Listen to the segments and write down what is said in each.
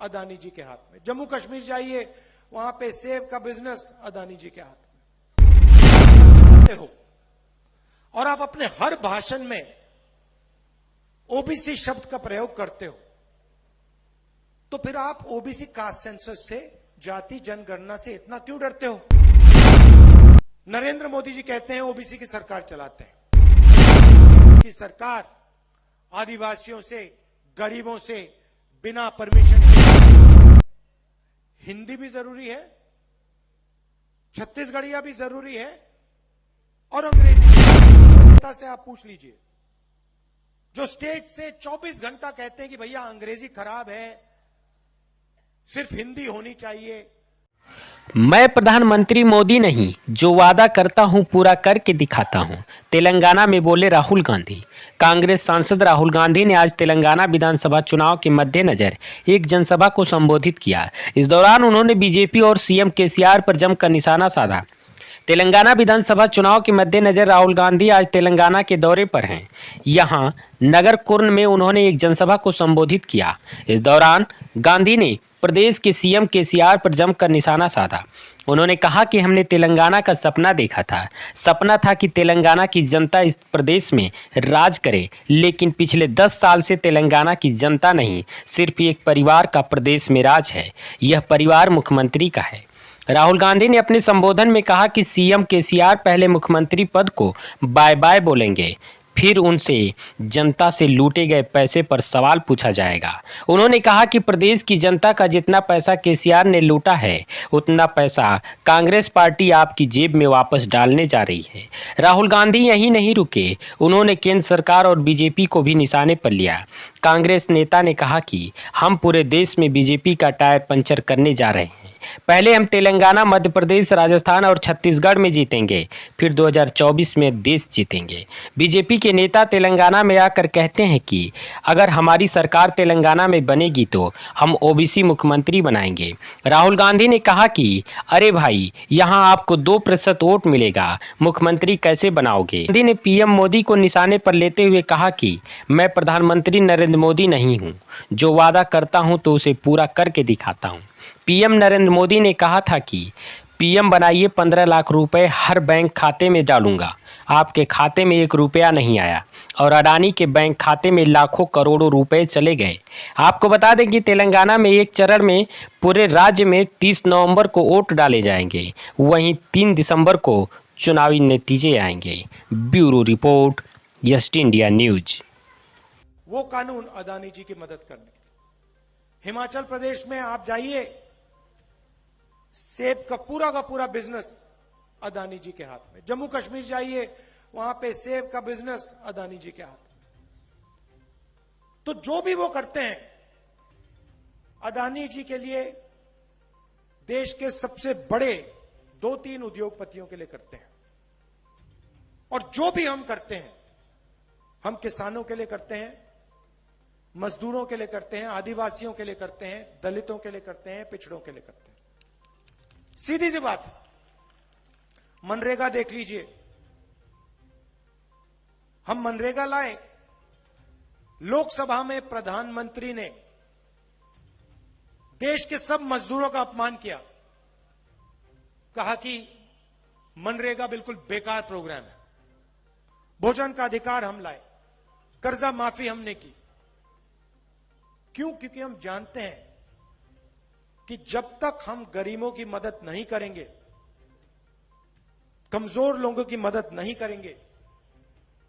अदानी जी के हाथ में। जम्मू कश्मीर जाइए, वहां पे सेब का बिजनेस अदानी जी के हाथ में हो। और आप अपने हर भाषण में ओबीसी शब्द का प्रयोग करते हो, तो फिर आप ओबीसी कास्ट सेंसस से, जाति जनगणना से इतना क्यों डरते हो? नरेंद्र मोदी जी कहते हैं ओबीसी की सरकार चलाते हैं। की सरकार आदिवासियों से, गरीबों से बिना परमिशन। हिंदी भी जरूरी है, छत्तीसगढ़िया भी जरूरी है, और अंग्रेजी से आप पूछ लीजिए, जो स्टेट से 24 घंटा कहते हैं कि भैया अंग्रेजी खराब है, सिर्फ हिंदी होनी चाहिए। मैं प्रधानमंत्री मोदी नहीं, जो वादा करता हूं पूरा करके दिखाता हूं, तेलंगाना में बोले राहुल गांधी। कांग्रेस सांसद राहुल गांधी ने आज तेलंगाना विधानसभा चुनाव के मद्देनजर एक जनसभा को संबोधित किया। इस दौरान उन्होंने बीजेपी और सीएम केसीआर पर जमकर निशाना साधा। तेलंगाना विधानसभा चुनाव के मद्देनजर राहुल गांधी आज तेलंगाना के दौरे पर हैं। यहां नगर कुर्न में उन्होंने एक जनसभा को संबोधित किया। इस दौरान गांधी ने प्रदेश के सीएम केसीआर पर जमकर निशाना साधा। उन्होंने कहा कि हमने तेलंगाना का सपना देखा था। सपना था कि तेलंगाना की जनता इस प्रदेश में राज करे, लेकिन पिछले 10 साल से तेलंगाना की जनता नहीं, सिर्फ एक परिवार का प्रदेश में राज है। यह परिवार मुख्यमंत्री का है। राहुल गांधी ने अपने संबोधन में कहा कि सीएम केसीआर पहले मुख्यमंत्री पद को बाय बाय बोलेंगे, फिर उनसे जनता से लूटे गए पैसे पर सवाल पूछा जाएगा। उन्होंने कहा कि प्रदेश की जनता का जितना पैसा केसीआर ने लूटा है, उतना पैसा कांग्रेस पार्टी आपकी जेब में वापस डालने जा रही है। राहुल गांधी यहीं नहीं रुके, उन्होंने केंद्र सरकार और बीजेपी को भी निशाने पर लिया। कांग्रेस नेता ने कहा कि हम पूरे देश में बीजेपी का टायर पंचर करने जा रहे हैं। पहले हम तेलंगाना, मध्य प्रदेश, राजस्थान और छत्तीसगढ़ में जीतेंगे, फिर 2024 में देश जीतेंगे। बीजेपी के नेता तेलंगाना में आकर कहते हैं कि अगर हमारी सरकार तेलंगाना में बनेगी तो हम ओबीसी मुख्यमंत्री बनाएंगे। राहुल गांधी ने कहा कि अरे भाई, यहां आपको 2% वोट मिलेगा, मुख्यमंत्री कैसे बनाओगे? गांधी ने पीएम मोदी को निशाने पर लेते हुए कहा कि मैं प्रधानमंत्री नरेंद्र मोदी नहीं हूं, जो वादा करता हूं तो उसे पूरा करके दिखाता हूं। पीएम नरेंद्र मोदी ने कहा था कि पीएम बनाइए, 15 लाख रुपए हर बैंक खाते में डालूंगा। आपके खाते में 1 रुपया नहीं आया और अडानी के बैंक खाते में लाखों करोड़ों रुपए चले गए। आपको बता दें कि तेलंगाना में एक चरण में पूरे राज्य में 30 नवंबर को वोट डाले जाएंगे, वहीं 3 दिसंबर को चुनावी नतीजे आएंगे। Bureau report, यस्ट India news. वो कानून अदानी जी की मदद करने। हिमाचल प्रदेश में आप जाइए, सेब का पूरा बिजनेस अदानी जी के हाथ में। जम्मू कश्मीर जाइए, वहां पे सेब का बिजनेस अदानी जी के हाथ में। तो जो भी वो करते हैं, अदानी जी के लिए, देश के सबसे बड़े 2-3 उद्योगपतियों के लिए करते हैं। और जो भी हम करते हैं, हम किसानों के लिए करते हैं, मजदूरों के लिए करते हैं, आदिवासियों के लिए करते हैं, दलितों के लिए करते हैं, पिछड़ों के लिए करते हैं। सीधी सी बात, मनरेगा देख लीजिए। हम मनरेगा लाए, लोकसभा में प्रधानमंत्री ने देश के सब मजदूरों का अपमान किया, कहा कि मनरेगा बिल्कुल बेकार प्रोग्राम है। भोजन का अधिकार हम लाए, कर्जा माफी हमने की। क्यों? क्योंकि हम जानते हैं कि जब तक हम गरीबों की मदद नहीं करेंगे, कमजोर लोगों की मदद नहीं करेंगे,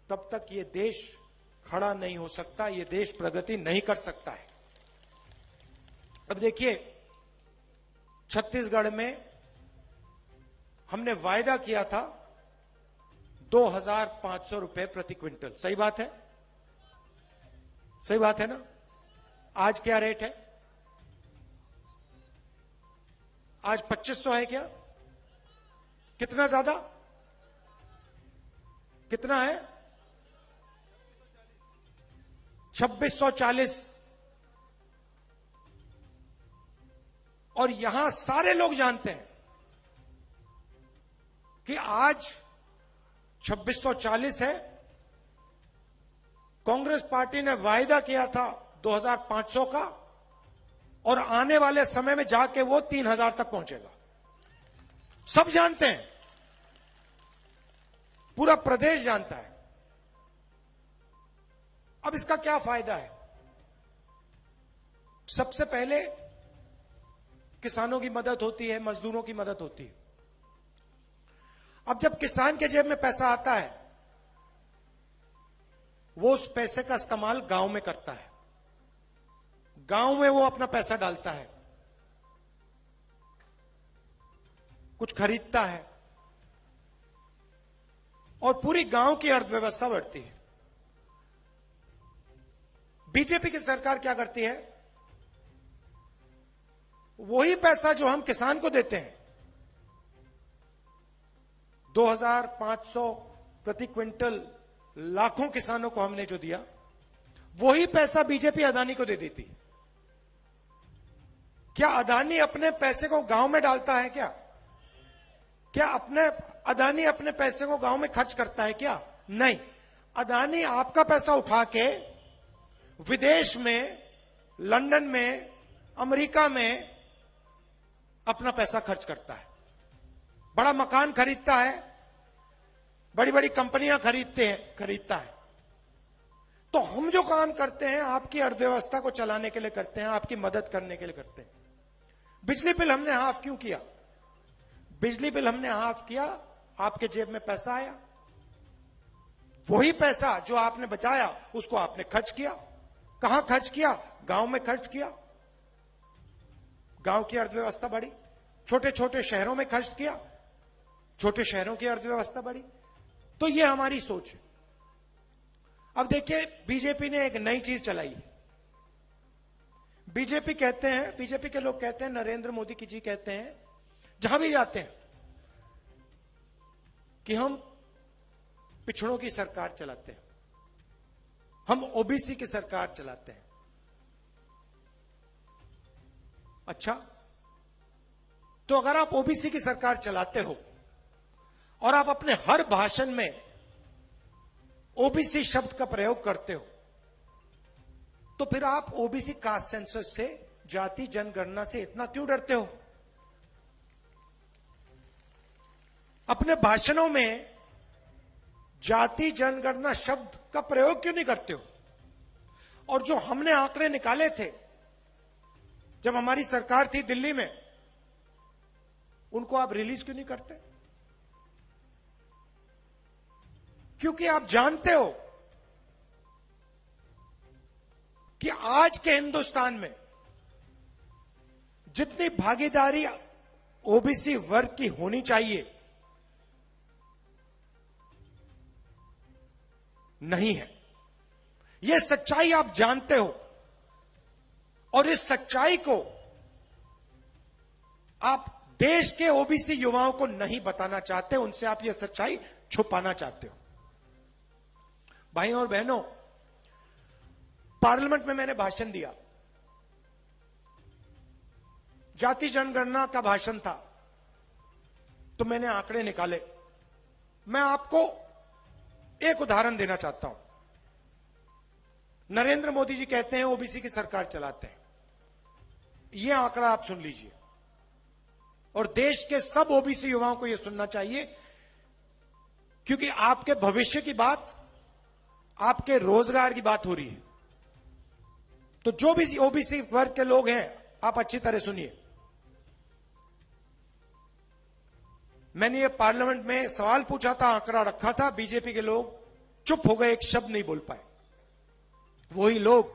तब तक ये देश खड़ा नहीं हो सकता, ये देश प्रगति नहीं कर सकता है। अब देखिए, छत्तीसगढ़ में हमने वायदा किया था 2,500 रुपए प्रति क्विंटल। सही बात है? सही बात है ना? आज क्या रेट है? आज 2500 है क्या? कितना ज्यादा? कितना है? 2640। और यहां सारे लोग जानते हैं कि आज 2640 है। कांग्रेस पार्टी ने वायदा किया था 2,500 का, और आने वाले समय में जाके वो 3,000 तक पहुंचेगा। सब जानते हैं, पूरा प्रदेश जानता है। अब इसका क्या फायदा है? सबसे पहले किसानों की मदद होती है, मजदूरों की मदद होती है। अब जब किसान के जेब में पैसा आता है, वो उस पैसे का इस्तेमाल गांव में करता है, गांव में वो अपना पैसा डालता है, कुछ खरीदता है और पूरी गांव की अर्थव्यवस्था बढ़ती है। बीजेपी की सरकार क्या करती है? वही पैसा जो हम किसान को देते हैं, 2,500 प्रति क्विंटल लाखों किसानों को हमने जो दिया, वही पैसा बीजेपी अदानी को दे देती। क्या अदानी अपने पैसे को गांव में डालता है? क्या अदानी अपने पैसे को गांव में खर्च करता है? क्या नहीं। अदानी आपका पैसा उठा के विदेश में, लंदन में, अमेरिका में अपना पैसा खर्च करता है, बड़ा मकान खरीदता है, बड़ी बड़ी कंपनियां खरीदता है। तो हम जो काम करते हैं आपकी अर्थव्यवस्था को चलाने के लिए करते हैं, आपकी मदद करने के लिए करते हैं। बिजली बिल हमने हाफ क्यों किया? बिजली बिल हमने हाफ किया, आपके जेब में पैसा आया, वही पैसा जो आपने बचाया उसको आपने खर्च किया। कहां खर्च किया? गांव में खर्च किया, गांव की अर्थव्यवस्था बढ़ी। छोटे छोटे शहरों में खर्च किया, छोटे शहरों की अर्थव्यवस्था बढ़ी। तो ये हमारी सोच है। अब देखिए, बीजेपी ने एक नई चीज चलाई है। बीजेपी के लोग कहते हैं, नरेंद्र मोदी जी कहते हैं, जहां भी जाते हैं, कि हम पिछड़ों की सरकार चलाते हैं, हम ओबीसी की सरकार चलाते हैं। अच्छा, तो अगर आप ओबीसी की सरकार चलाते हो और आप अपने हर भाषण में ओबीसी शब्द का प्रयोग करते हो, तो फिर आप ओबीसी कास्ट सेंसस से, जाति जनगणना से इतना क्यों डरते हो? अपने भाषणों में जाति जनगणना शब्द का प्रयोग क्यों नहीं करते हो? और जो हमने आंकड़े निकाले थे जब हमारी सरकार थी दिल्ली में, उनको आप रिलीज क्यों नहीं करते? क्योंकि आप जानते हो कि आज के हिंदुस्तान में जितनी भागीदारी ओबीसी वर्ग की होनी चाहिए, नहीं है। यह सच्चाई आप जानते हो, और इस सच्चाई को आप देश के ओबीसी युवाओं को नहीं बताना चाहते, उनसे आप यह सच्चाई छुपाना चाहते हो। भाइयों और बहनों, पार्लियामेंट में मैंने भाषण दिया, जाति जनगणना का भाषण था, तो मैंने आंकड़े निकाले। मैं आपको एक उदाहरण देना चाहता हूं। नरेंद्र मोदी जी कहते हैं ओबीसी की सरकार चलाते हैं। यह आंकड़ा आप सुन लीजिए, और देश के सब ओबीसी युवाओं को यह सुनना चाहिए, क्योंकि आपके भविष्य की बात, आपके रोजगार की बात हो रही है। तो जो भी ओबीसी वर्ग के लोग हैं, आप अच्छी तरह सुनिए। मैंने ये पार्लियामेंट में सवाल पूछा था, आंकड़ा रखा था, बीजेपी के लोग चुप हो गए, एक शब्द नहीं बोल पाए। वही लोग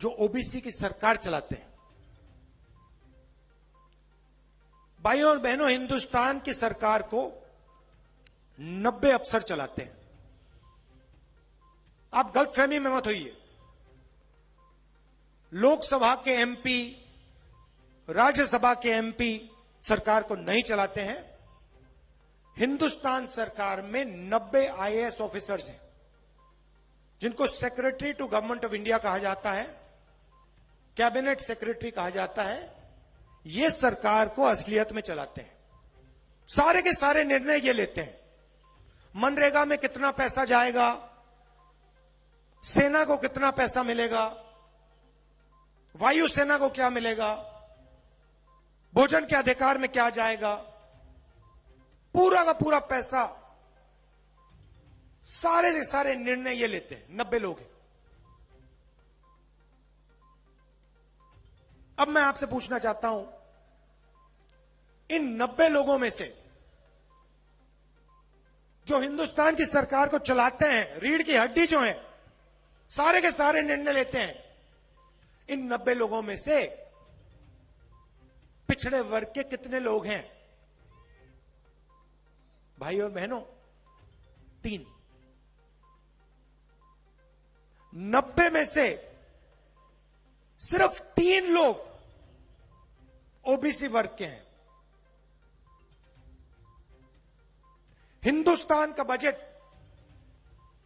जो ओबीसी की सरकार चलाते हैं। भाइयों और बहनों, हिंदुस्तान की सरकार को 90 अफसर चलाते हैं। आप गलतफहमी में मत होइए। लोकसभा के एमपी, राज्यसभा के एमपी सरकार को नहीं चलाते हैं। हिंदुस्तान सरकार में 90 आईएएस ऑफिसर्स हैं, जिनको secretary to government of India कहा जाता है, कैबिनेट सेक्रेटरी कहा जाता है। ये सरकार को असलियत में चलाते हैं। सारे के सारे निर्णय ये लेते हैं। मनरेगा में कितना पैसा जाएगा, सेना को कितना पैसा मिलेगा, वायुसेना को क्या मिलेगा, भोजन के अधिकार में क्या जाएगा, पूरा का पूरा पैसा, सारे से सारे निर्णय ये लेते हैं। 90 लोग हैं। अब मैं आपसे पूछना चाहता हूं, इन 90 लोगों में से जो हिंदुस्तान की सरकार को चलाते हैं, रीढ़ की हड्डी जो है, सारे के सारे निर्णय लेते हैं, इन 90 लोगों में से पिछड़े वर्ग के कितने लोग हैं? भाई और बहनों, 3। 90 में से सिर्फ 3 लोग ओबीसी वर्ग के हैं। हिंदुस्तान का बजट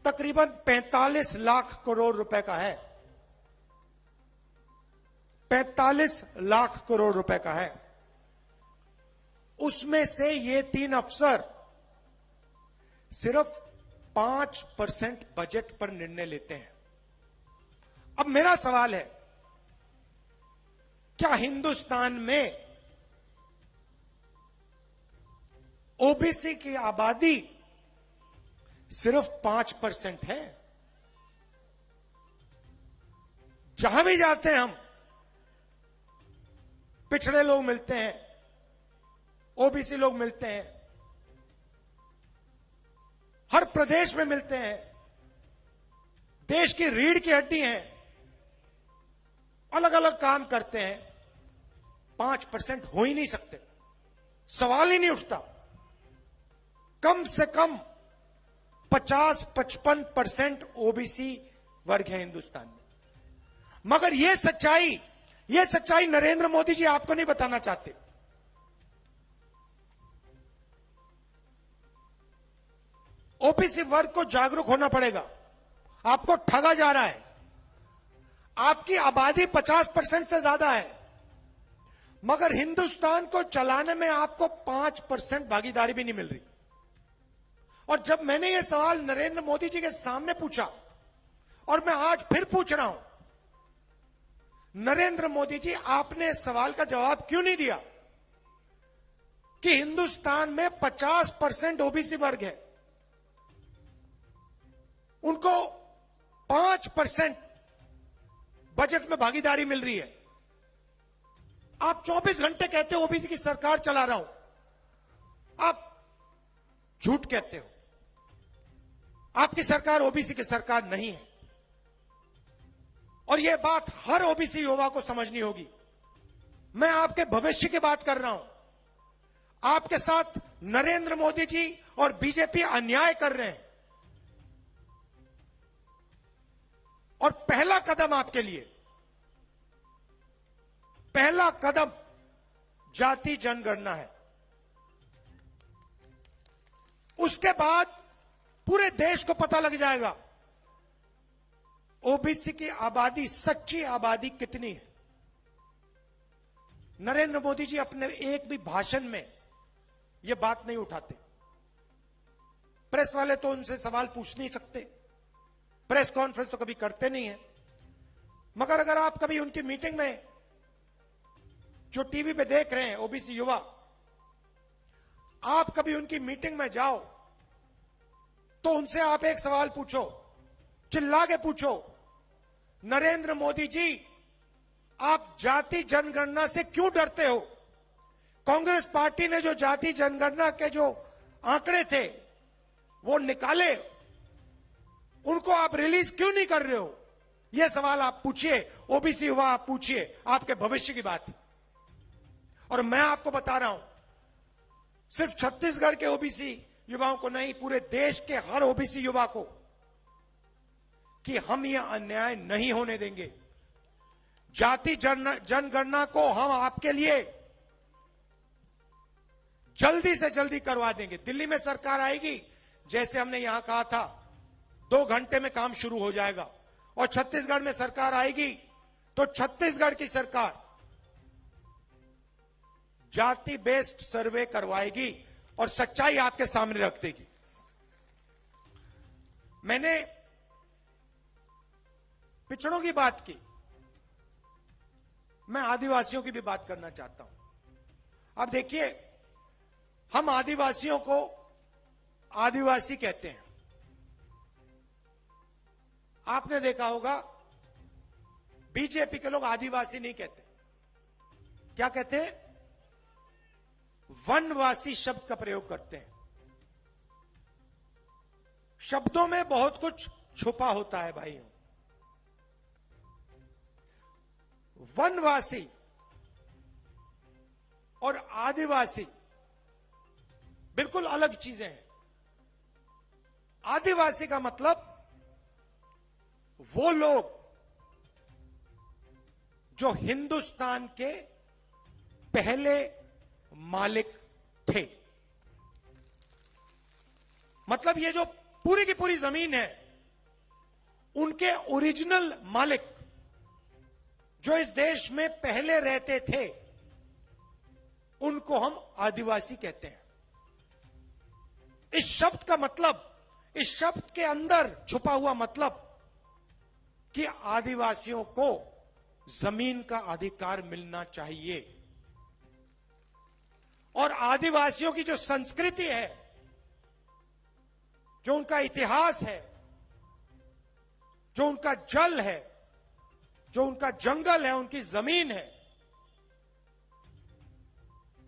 तकरीबन 45 लाख करोड़ रुपए का है। 45 लाख करोड़ रुपए का है। उसमें से ये 3 अफसर सिर्फ 5% बजट पर निर्णय लेते हैं। अब मेरा सवाल है, क्या हिंदुस्तान में ओबीसी की आबादी सिर्फ 5% है? जहां भी जाते हैं हम, पिछड़े लोग मिलते हैं, ओबीसी लोग मिलते हैं, हर प्रदेश में मिलते हैं, देश की रीढ़ की हड्डी हैं, अलग अलग काम करते हैं। 5% हो ही नहीं सकते, सवाल ही नहीं उठता। कम से कम 50-55% ओबीसी वर्ग है हिंदुस्तान में। मगर यह सच्चाई नरेंद्र मोदी जी आपको नहीं बताना चाहते। ओबीसी वर्ग को जागरूक होना पड़ेगा। आपको ठगा जा रहा है। आपकी आबादी 50% से ज्यादा है, मगर हिंदुस्तान को चलाने में आपको 5% भागीदारी भी नहीं मिल रही। और जब मैंने यह सवाल नरेंद्र मोदी जी के सामने पूछा, और मैं आज फिर पूछ रहा हूं, नरेंद्र मोदी जी, आपने इस सवाल का जवाब क्यों नहीं दिया कि हिंदुस्तान में 50% ओबीसी वर्ग है, उनको 5% बजट में भागीदारी मिल रही है। आप 24 घंटे कहते हो ओबीसी की सरकार चला रहा हूं, आप झूठ कहते हो। आपकी सरकार ओबीसी की सरकार नहीं है, और यह बात हर ओबीसी युवा को समझनी होगी। मैं आपके भविष्य की बात कर रहा हूं। आपके साथ नरेंद्र मोदी जी और बीजेपी अन्याय कर रहे हैं, और पहला कदम आपके लिए, पहला कदम जाति जनगणना है। उसके बाद पूरे देश को पता लग जाएगा ओबीसी की आबादी, सच्ची आबादी कितनी है। नरेंद्र मोदी जी अपने एक भी भाषण में यह बात नहीं उठाते। प्रेस वाले तो उनसे सवाल पूछ नहीं सकते, प्रेस कॉन्फ्रेंस तो कभी करते नहीं है। मगर अगर आप कभी उनकी मीटिंग में, जो टीवी पे देख रहे हैं ओबीसी युवा, आप कभी उनकी मीटिंग में जाओ तो उनसे आप एक सवाल पूछो, चिल्ला के पूछो, नरेंद्र मोदी जी, आप जाति जनगणना से क्यों डरते हो? कांग्रेस पार्टी ने जो जाति जनगणना के जो आंकड़े थे वो निकाले, उनको आप रिलीज क्यों नहीं कर रहे हो? यह सवाल आप पूछिए, ओबीसी युवा आप पूछिए, आपके भविष्य की बात। और मैं आपको बता रहा हूं, सिर्फ छत्तीसगढ़ के ओबीसी युवाओं को नहीं, पूरे देश के हर ओबीसी युवा को, कि हम यह अन्याय नहीं होने देंगे। जाति जनगणना को हम आपके लिए जल्दी से जल्दी करवा देंगे। दिल्ली में सरकार आएगी, जैसे हमने यहां कहा था, 2 घंटे में काम शुरू हो जाएगा। और छत्तीसगढ़ में सरकार आएगी तो छत्तीसगढ़ की सरकार जाति बेस्ड सर्वे करवाएगी और सच्चाई आपके सामने रख देगी। मैंने पिछड़ों की बात की, मैं आदिवासियों की भी बात करना चाहता हूं। अब देखिए, हम आदिवासियों को आदिवासी कहते हैं। आपने देखा होगा बीजेपी के लोग आदिवासी नहीं कहते, क्या कहते हैं? वनवासी शब्द का प्रयोग करते हैं। शब्दों में बहुत कुछ छुपा होता है भाइयों। वनवासी और आदिवासी बिल्कुल अलग चीजें हैं। आदिवासी का मतलब वो लोग जो हिंदुस्तान के पहले मालिक थे। मतलब ये जो पूरी की पूरी जमीन है, उनके ओरिजिनल मालिक जो इस देश में पहले रहते थे, उनको हम आदिवासी कहते हैं। इस शब्द का मतलब, इस शब्द के अंदर छुपा हुआ मतलब कि आदिवासियों को जमीन का अधिकार मिलना चाहिए। और आदिवासियों की जो संस्कृति है, जो उनका इतिहास है, जो उनका जल है, जो उनका जंगल है, उनकी जमीन है,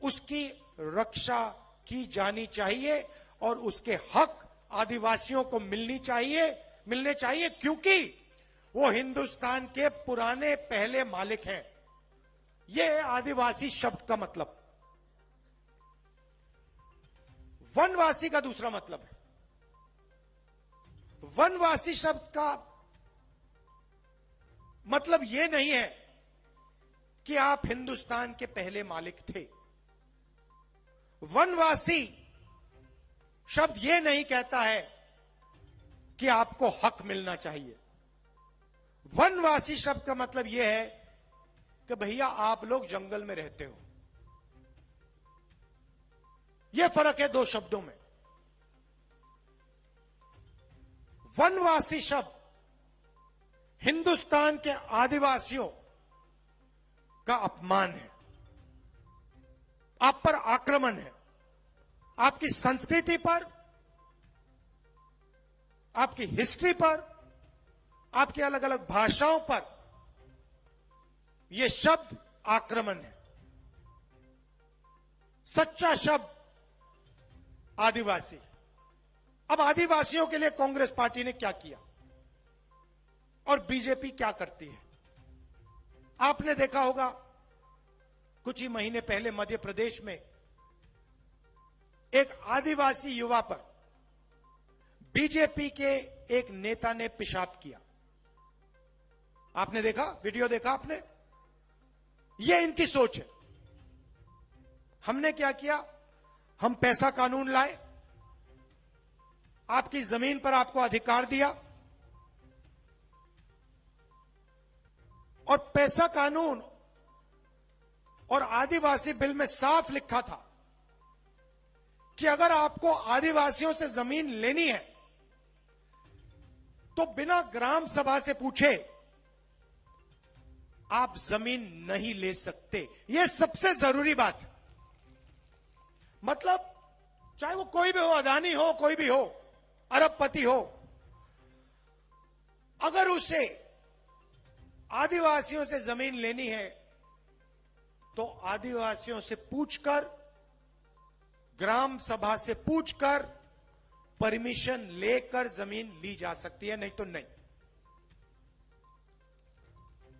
उसकी रक्षा की जानी चाहिए और उसके हक आदिवासियों को मिलने चाहिए, क्योंकि वो हिंदुस्तान के पुराने पहले मालिक हैं। यह है आदिवासी शब्द का मतलब। वनवासी का दूसरा मतलब है। वनवासी शब्द का मतलब यह नहीं है कि आप हिंदुस्तान के पहले मालिक थे। वनवासी शब्द यह नहीं कहता है कि आपको हक मिलना चाहिए। वनवासी शब्द का मतलब यह है कि भैया आप लोग जंगल में रहते हो। यह फर्क है दो शब्दों में। वनवासी शब्द हिंदुस्तान के आदिवासियों का अपमान है, आप पर आक्रमण है, आपकी संस्कृति पर, आपकी हिस्ट्री पर, आपकी अलग अलग भाषाओं पर यह शब्द आक्रमण है। सच्चा शब्द आदिवासी। अब आदिवासियों के लिए कांग्रेस पार्टी ने क्या किया और बीजेपी क्या करती है? आपने देखा होगा कुछ ही महीने पहले मध्य प्रदेश में एक आदिवासी युवा पर बीजेपी के एक नेता ने पेशाब किया। आपने देखा, वीडियो देखा आपने? यह इनकी सोच है। हमने क्या किया? हम पैसा कानून लाए, आपकी जमीन पर आपको अधिकार दिया, और पैसा कानून और आदिवासी बिल में साफ लिखा था कि अगर आपको आदिवासियों से जमीन लेनी है तो बिना ग्राम सभा से पूछे आप जमीन नहीं ले सकते। यह सबसे जरूरी बात है। मतलब चाहे वो कोई भी हो, अदानी हो, कोई भी हो, अरबपति हो, अगर उसे आदिवासियों से जमीन लेनी है तो आदिवासियों से पूछकर, ग्राम सभा से पूछकर परमिशन लेकर जमीन ली जा सकती है, नहीं तो नहीं।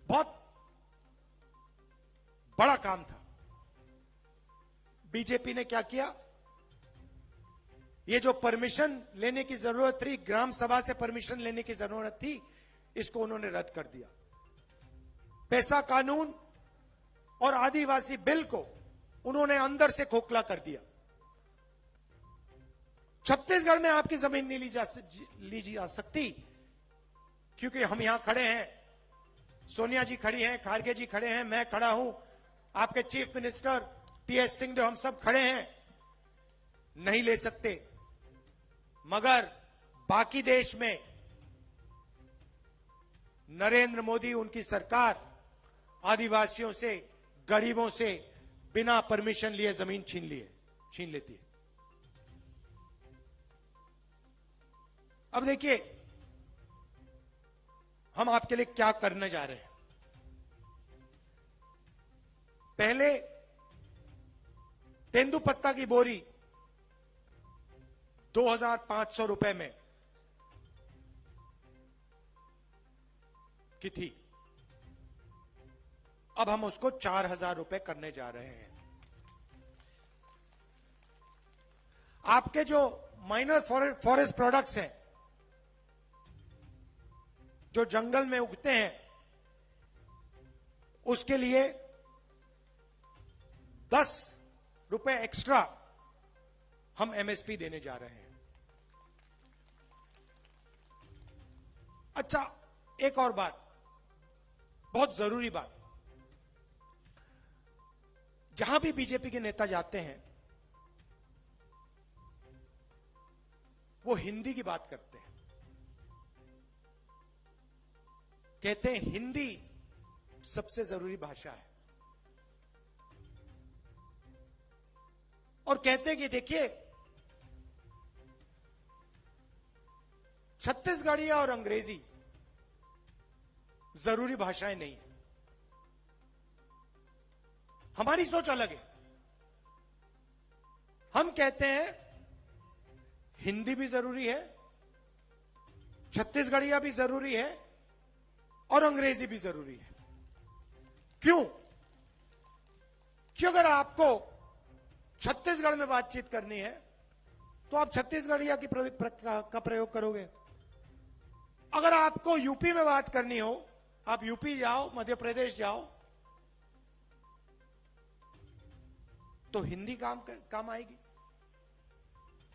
बहुत बड़ा काम था। बीजेपी ने क्या किया? ये जो परमिशन लेने की जरूरत थी, ग्राम सभा से परमिशन लेने की जरूरत थी, इसको उन्होंने रद्द कर दिया। पैसा कानून और आदिवासी बिल को उन्होंने अंदर से खोखला कर दिया। छत्तीसगढ़ में आपकी जमीन नहीं ली जा सकती, क्योंकि हम यहां खड़े हैं, सोनिया जी खड़ी हैं, खारगे जी खड़े हैं, मैं खड़ा हूं, आपके चीफ मिनिस्टर टीएस सिंहदेव, हम सब खड़े हैं, नहीं ले सकते। मगर बाकी देश में नरेंद्र मोदी, उनकी सरकार आदिवासियों से, गरीबों से बिना परमिशन लिए जमीन छीन लेती है। अब देखिए हम आपके लिए क्या करने जा रहे हैं। पहले तेंदुपत्ता की बोरी 2,500 रुपए में की थी, अब हम उसको 4,000 रुपए करने जा रहे हैं। आपके जो माइनर फॉरेस्ट प्रोडक्ट्स हैं, जो जंगल में उगते हैं, उसके लिए 10 रुपए एक्स्ट्रा हम एमएसपी देने जा रहे हैं। अच्छा, एक और बात, बहुत जरूरी बात, जहां भी बीजेपी के नेता जाते हैं वो हिंदी की बात करते हैं, कहते हैं हिंदी सबसे जरूरी भाषा है, और कहते हैं कि देखिए छत्तीसगढ़ी और अंग्रेजी जरूरी भाषाएं नहीं है। हमारी सोच अलग है। हम कहते हैं हिंदी भी जरूरी है, छत्तीसगढ़िया भी जरूरी है और अंग्रेजी भी जरूरी है। क्यों? क्यों? अगर आपको छत्तीसगढ़ में बातचीत करनी है तो आप छत्तीसगढ़िया का प्रयोग करोगे। अगर आपको यूपी में बात करनी हो, आप यूपी जाओ, मध्य प्रदेश जाओ, तो हिंदी काम आएगी।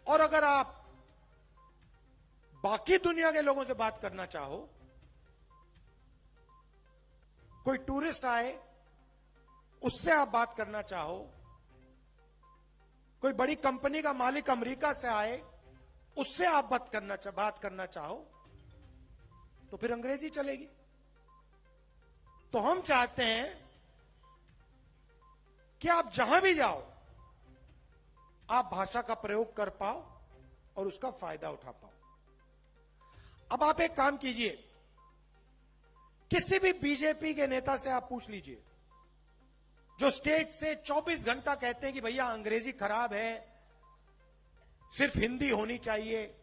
और अगर आप बाकी दुनिया के लोगों से बात करना चाहो, कोई टूरिस्ट आए उससे आप बात करना चाहो, कोई बड़ी कंपनी का मालिक अमेरिका से आए उससे आप बात करना चाहो, तो फिर अंग्रेजी चलेगी। तो हम चाहते हैं कि आप जहां भी जाओ आप भाषा का प्रयोग कर पाओ और उसका फायदा उठा पाओ। अब आप एक काम कीजिए, किसी भी बीजेपी के नेता से आप पूछ लीजिए, जो स्टेज से 24 घंटा कहते हैं कि भैया अंग्रेजी खराब है, सिर्फ हिंदी होनी चाहिए,